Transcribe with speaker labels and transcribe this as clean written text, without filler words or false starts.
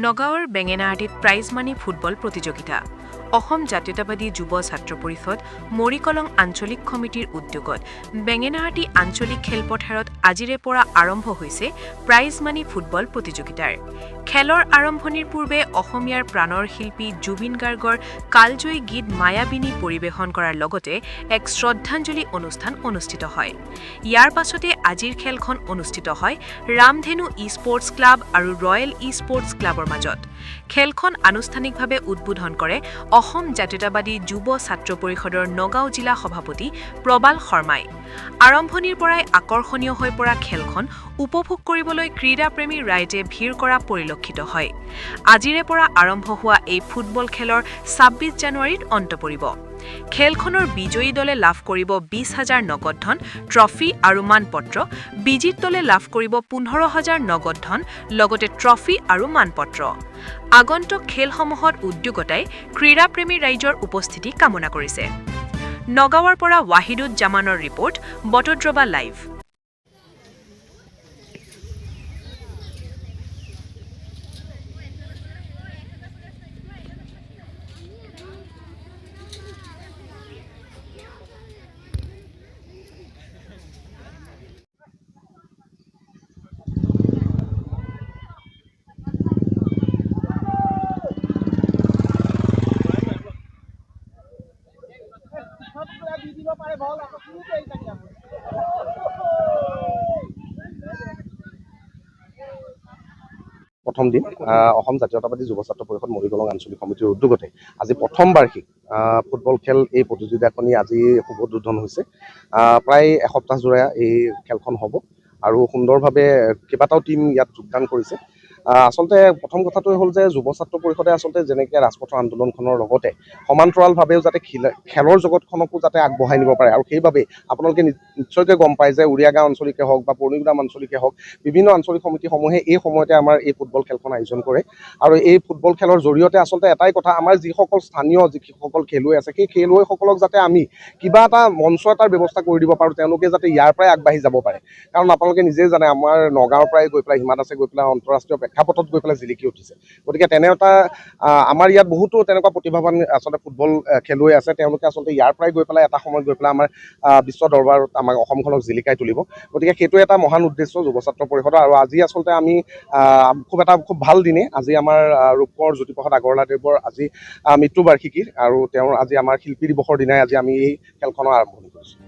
Speaker 1: নগাঁৱৰ বেঙেনাহাটীত prize money football প্ৰতিযোগিতা অসম জাতীয়তাবাদী যুৱ ছাত্ৰ পৰিষদ মৰিকলং আঞ্চলিক সমিতিৰ উদ্যোগত বেঙেনাহাটী আঞ্চলিক খেলপথাৰত আজিৰে পৰা আৰম্ভ হৈছে প্ৰাইজ মানি ফুটবল প্ৰতিযোগিতাৰ খেলৰ আৰম্ভণিৰ পূৰ্বে অসমীয়াৰ প্ৰাণৰ শিল্পী জুবিন গাৰ্গৰ কালজয়ী গীত মায়াবিনী পৰিৱেশন কৰাৰ লগতে এক শ্ৰদ্ধাঞ্জলি অনুষ্ঠান অনুষ্ঠিত হয় ইয়াৰ পাছতে আজিৰ খেলখন অনুষ্ঠিত হয় ৰামধেনু ই-স্পৰ্টছ ক্লাব আৰু ৰয়েল ই-স্পৰ্টছ ক্লাবৰ মাজত খেলখন আনুষ্ঠানিকভাৱে উদ্বোধন কৰে অসম জাতীয়তাবাদী যুৱ ছাত্ৰ পৰিষদৰ নগাঁও জিলা সভাপতি প্ৰবাল শৰ্মাই আৰম্ভণিৰ পৰাই আকৰ্ষণীয় হৈ পৰা খেলখন উপভোগ কৰিবলৈ ক্ৰীড়াপ্ৰেমী ৰাইজে ভিৰ কৰা পৰিলক্ষিত হয় আজিৰে পৰা আৰম্ভ হোৱা এই ফুটবল খেলৰ ২৬ জানুৱাৰীত অন্ত পৰিব খেলখনৰ বিজয়ী দলে লাভ কৰিব ২০,০০০ নগদ ধন ট্ৰফি আৰু মানপত্ৰ বিজিত দলে লাভ কৰিব ১৫,০০০ নগদ ধন লগতে ট্ৰফি আৰু মানপত্ৰ আগন্তুক খেলসমূহত উদ্যোগতাই ক্ৰীড়াপ্ৰেমী ৰাইজৰ উপস্থিতি কামনা কৰিছে নগাঁৱৰ পৰা ৱাহিদুজ্জামানৰ ৰিপৰ্ট বটদ্ৰবা লাইভ
Speaker 2: প্ৰথম দিন অসম জাতীয়তাবাদী যুৱ ছাত্ৰ পৰিষদ মৰিকলং আঞ্চলিক সমিতিৰ উদ্যোগতে আজি প্ৰথম বাৰ্ষিক ফুটবল খেল এই প্ৰতিযোগিতাখনি আজি শুভ উদ্বোধন হৈছে প্ৰায় এসপ্তাহ জোৰা এই খেলখন হ'ব আৰু সুন্দৰভাৱে কেইবাটাও টীম ইয়াত যোগদান কৰিছে আচলতে প্ৰথম কথাটো হ'ল যে যুৱ ছাত্ৰ পৰিষদে আচলতে যেনেকৈ ৰাজপথৰ আন্দোলনখনৰ লগতে সমান্তৰালভাৱেও যাতে খেলৰ জগতখনকো যাতে আগবঢ়াই নিব পাৰে আৰু সেইবাবে আপোনালোকে নিশ্চয়কৈ গম পায় যে উৰিয়াগাঁও আঞ্চলিকে হওক বা পৰ্ণিগুদাম আঞ্চলিকে হওক বিভিন্ন আঞ্চলিক সমিতিসমূহে এই সময়তে আমাৰ এই ফুটবল খেলখন আয়োজন কৰে আৰু এই ফুটবল খেলৰ জৰিয়তে আচলতে এটাই কথা আমাৰ যিসকল স্থানীয় যিসকল খেলুৱৈ আছে সেই খেলুৱৈসকলক যাতে আমি কিবা এটা মঞ্চ এটাৰ ব্যৱস্থা কৰি দিব পাৰোঁ তেওঁলোকে যাতে ইয়াৰ পৰাই আগবাঢ়ি যাব পাৰে কাৰণ আপোনালোকে নিজেই জানে আমাৰ নগাঁৱৰ পৰাই গৈ পেলাই হিমা দাসে গৈ পেলাই আন্তঃৰাষ্ট্ৰীয় প্ৰেক্ষাপটত গৈ পেলাই জিলিকি উঠিছে গতিকে তেনে এটা আমাৰ ইয়াত বহুতো তেনেকুৱা প্ৰতিভাৱান আচলতে ফুটবল খেলুৱৈ আছে তেওঁলোকে আচলতে ইয়াৰ পৰাই গৈ পেলাই এটা সময়ত গৈ পেলাই আমাৰ বিশ্ব দৰবাৰত আমাৰ অসমখনক জিলিকাই তুলিব গতিকে সেইটো এটা মহান উদ্দেশ্য যুৱ ছাত্ৰ পৰিষদৰ আৰু আজি আচলতে আমি খুব ভাল দিনে আজি আমাৰ ৰূপকোঁৱৰ জ্যোতিপ্ৰসাদ আগৰৱালাদেৱৰ আজি মৃত্যুবাৰ্ষিকী আৰু তেওঁৰ আজি আমাৰ শিল্পী দিৱসৰ দিনাই আজি আমি এই খেলখনৰ আৰম্ভণি কৰিছোঁ